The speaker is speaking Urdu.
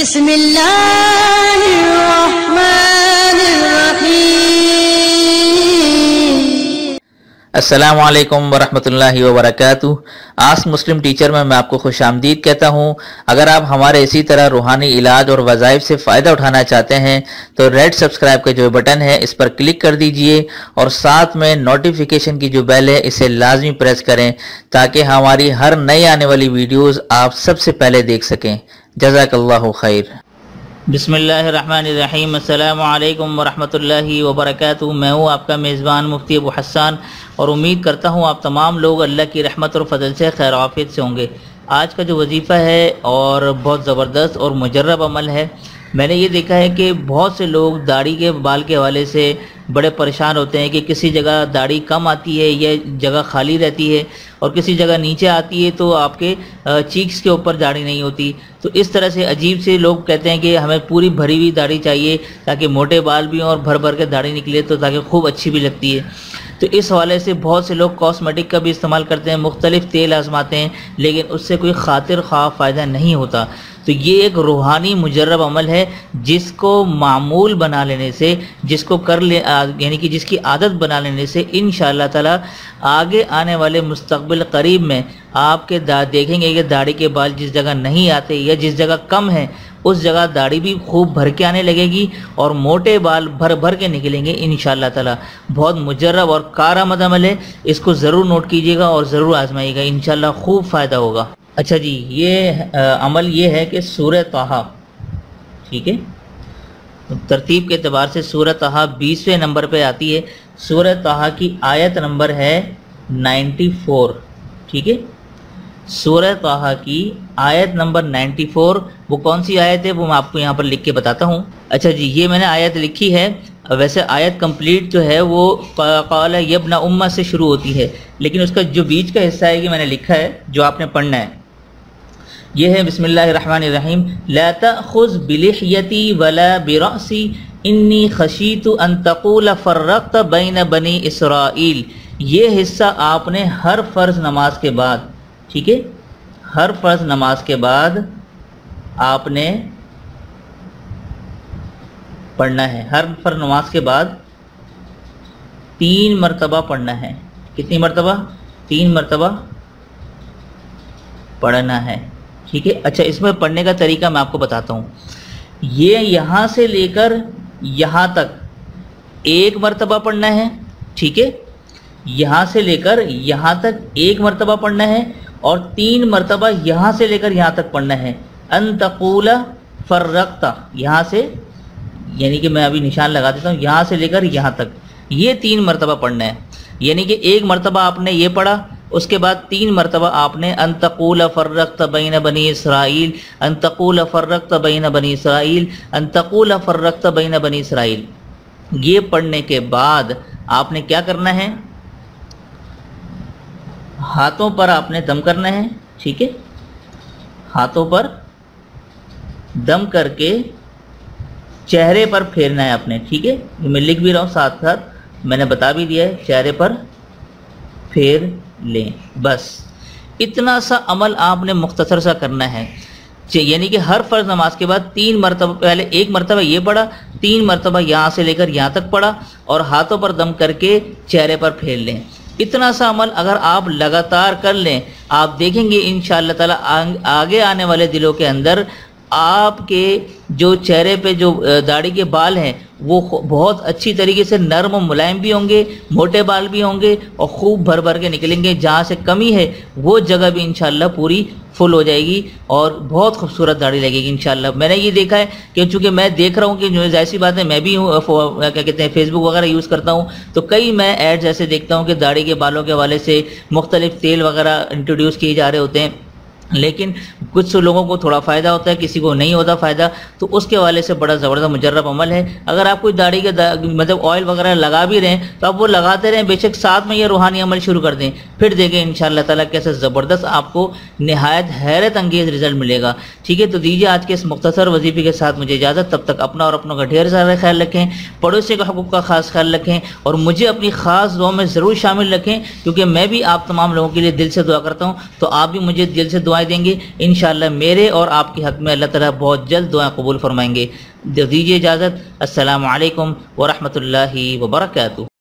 بسم اللہ الرحمن الرحیم۔ السلام علیکم ورحمۃ اللہ وبرکاتہ۔ آسک مسلم ٹیچر میں آپ کو خوش آمدید کہتا ہوں۔ اگر آپ ہمارے اسی طرح روحانی علاج اور وظائف سے فائدہ اٹھانا چاہتے ہیں تو ریڈ سبسکرائب کا جو بٹن ہے اس پر کلک کر دیجئے اور ساتھ میں نوٹیفیکیشن کی جو بیل ہے اسے لازمی پریس کریں تاکہ ہماری ہر نئی آنے والی ویڈیوز آپ سب سے پہلے دیکھ سکیں۔ جزاک اللہ خیر۔ بسم اللہ الرحمن الرحیم۔ السلام علیکم ورحمۃ اللہ وبرکاتہ۔ میں ہوں آپ کا میزبان مفتی ابو حسان اور امید کرتا ہوں آپ تمام لوگ اللہ کی رحمت اور فضل سے خیر عافیت سے ہوں گے۔ آج کا جو وظیفہ ہے اور بہت زبردست اور مجرب عمل ہے۔ میں نے یہ دیکھا ہے کہ بہت سے لوگ داڑھی کے بال کے حوالے سے بڑے پریشان ہوتے ہیں کہ کسی جگہ داڑھی کم آتی ہے یا جگہ خالی رہتی ہے اور کسی جگہ نیچے آتی ہے تو آپ کے چیکس کے اوپر داڑھی نہیں ہوتی۔ تو اس طرح سے عجیب سے لوگ کہتے ہیں کہ ہمیں پوری بھری ہوئی داڑھی چاہیے تاکہ موٹے بال بھی ہوں اور بھر بھر کے داڑھی نکلے تو تاکہ خوب اچھی بھی لگتی ہے۔ تو اس حوالے سے بہت سے لوگ کاسمیٹک کا بھی استعمال کرتے ہیں، مختلف تیل آزماتے ہیں، لیکن اس سے کوئی خاطر خواہ فائدہ نہیں ہوتا۔ تو یہ ایک روحانی مجرب عمل ہے جس کو معمول بنا لینے سے، جس کو یعنی کہ جس کی عادت بنا لینے سے انشاءاللہ تعالی آگے آنے والے مستقبل قریب میں آپ کے دیکھیں گے کہ داڑھی کے بال جس جگہ نہیں آتے یا جس جگہ کم ہے اس جگہ داڑھی بھی خوب بھر کے آنے لگے گی اور موٹے بال بھر بھر کے نکلیں گے انشاءاللہ تعالی۔ بہت مجرب اور کارآمد عمل ہے، اس کو ضرور نوٹ کیجیے گا اور ضرور آزمائیے گا، انشاءاللہ خوب فائدہ ہوگا۔ اچھا جی، یہ عمل یہ ہے کہ سورہ طٰہٰ، ٹھیک ہے، ترتیب کے اعتبار سے سورہ طٰہٰ 20ویں نمبر پہ آتی ہے۔ سورہ طٰہٰ کی آیت نمبر ہے 94، ٹھیک ہے۔ سورہ طٰہٰ کی آیت نمبر 94، وہ کون سی آیت ہے وہ میں آپ کو یہاں پر لکھ کے بتاتا ہوں۔ اچھا جی، یہ میں نے آیت لکھی ہے، ویسے آیت کمپلیٹ جو ہے وہ قال یبن امہ سے شروع ہوتی ہے، لیکن اس کا جو بیچ کا حصہ ہے یہ میں نے لکھا ہے جو آپ نے پڑھنا ہے۔ یہ ہے بسم اللہ الرحمن الرحیم۔ لا تأخذ بلحیتی ولا برأسی انی خشیت ان تقول فرقت بین بنی اسرائیل۔ یہ حصہ آپ نے ہر فرض نماز کے بعد، ٹھیک ہے، ہر فرض نماز کے بعد آپ نے پڑھنا ہے۔ ہر فرض نماز کے بعد 3 مرتبہ پڑھنا ہے۔ کتنی مرتبہ؟ 3 مرتبہ پڑھنا ہے، ٹھیک ہے۔ اچھا، اس میں پڑھنے کا طریقہ میں آپ کو بتاتا ہوں۔ یہ یہاں سے لے کر یہاں تک 1 مرتبہ پڑھنا ہے، ٹھیک ہے، یہاں سے لے کر یہاں تک 1 مرتبہ پڑھنا ہے اور 3 مرتبہ یہاں سے لے کر یہاں تک پڑھنا ہے۔ ان تقول فرقت، یہاں سے یعنی کہ میں ابھی نشان لگا دیتا ہوں، یہاں سے لے کر یہاں تک یہ 3 مرتبہ پڑھنا ہے۔ یعنی کہ 1 مرتبہ آپ نے یہ پڑھا، اس کے بعد 3 مرتبہ آپ نے ان تقول فرقت بین بنی اسرائیل، ان تقول فرقت بین بنی اسرائیل، ان تقول فرقت بین بنی اسرائیل۔ یہ پڑھنے کے بعد آپ نے کیا کرنا ہے؟ ہاتھوں پر آپ نے دم کرنا ہے، ٹھیک ہے، ہاتھوں پر دم کر کے چہرے پر پھیرنا ہے آپ نے، ٹھیک ہے، یہ میں لکھ بھی رہا ہوں ساتھ ساتھ، میں نے بتا بھی دیا ہے، چہرے پر پھیر لیں، بس اتنا سا عمل آپ نے مختصر سا کرنا ہے۔ یعنی کہ ہر فرض نماز کے بعد 3 مرتبہ، پہلے 1 مرتبہ یہ پڑھا، 3 مرتبہ یہاں سے لے کر یہاں تک پڑھا اور ہاتھوں پر دم کر کے چہرے پر پھیر لیں۔ اتنا سا عمل اگر آپ لگاتار کر لیں، آپ دیکھیں گے انشاءاللہ تعالی آگے آنے والے دلوں کے اندر آپ کے جو چہرے پہ جو داڑھی کے بال ہیں وہ بہت اچھی طریقے سے نرم و ملائم بھی ہوں گے، موٹے بال بھی ہوں گے اور خوب بھر بھر کے نکلیں گے۔ جہاں سے کمی ہے وہ جگہ بھی انشاءاللہ پوری فل ہو جائے گی اور بہت خوبصورت داڑھی لگے گی انشاءاللہ۔ میں نے یہ دیکھا ہے کہ چونکہ میں دیکھ رہا ہوں کہ جو ظاہر سی بات ہے میں بھی ہوں کیا کہتے ہیں فیس بک وغیرہ یوز کرتا ہوں، تو کئی میں ایڈز ایسے دیکھتا ہوں کہ داڑھی کے بالوں کے حوالے سے مختلف تیل وغیرہ انٹروڈیوس کیے جا رہے ہوتے ہیں، لیکن کچھ لوگوں کو تھوڑا فائدہ ہوتا ہے، کسی کو نہیں ہوتا فائدہ، تو اس کے حوالے سے بڑا زبردست مجرب عمل ہے۔ اگر آپ کوئی داڑھی کے مطلب آئل وغیرہ لگا بھی رہے ہیں تو آپ وہ لگاتے رہیں، بے شک ساتھ میں یہ روحانی عمل شروع کر دیں، پھر دیکھیں انشاءاللہ تعالیٰ کیسے زبردست آپ کو نہایت حیرت انگیز رزلٹ ملے گا، ٹھیک ہے۔ تو دیجیے آج کے اس مختصر وظیفے کے ساتھ مجھے اجازت، تب تک اپنا اور اپنوں کا ڈھیر سارا خیال رکھیں، پڑوسی کے حقوق کا خاص خیال رکھیں اور مجھے اپنی خاص دعاؤں میں ضرور شامل رکھیں، کیونکہ میں بھی آپ تمام لوگوں کے لیے دل سے دعا کرتا ہوں، تو آپ بھی مجھے دل سے دعائیں فرما دیں گے انشاءاللہ میرے اور آپ کے حق میں اللہ تعالیٰ بہت جلد دعائیں قبول فرمائیں گے۔ دیجیے اجازت، السلام علیکم ورحمۃ اللہ وبرکاتہ۔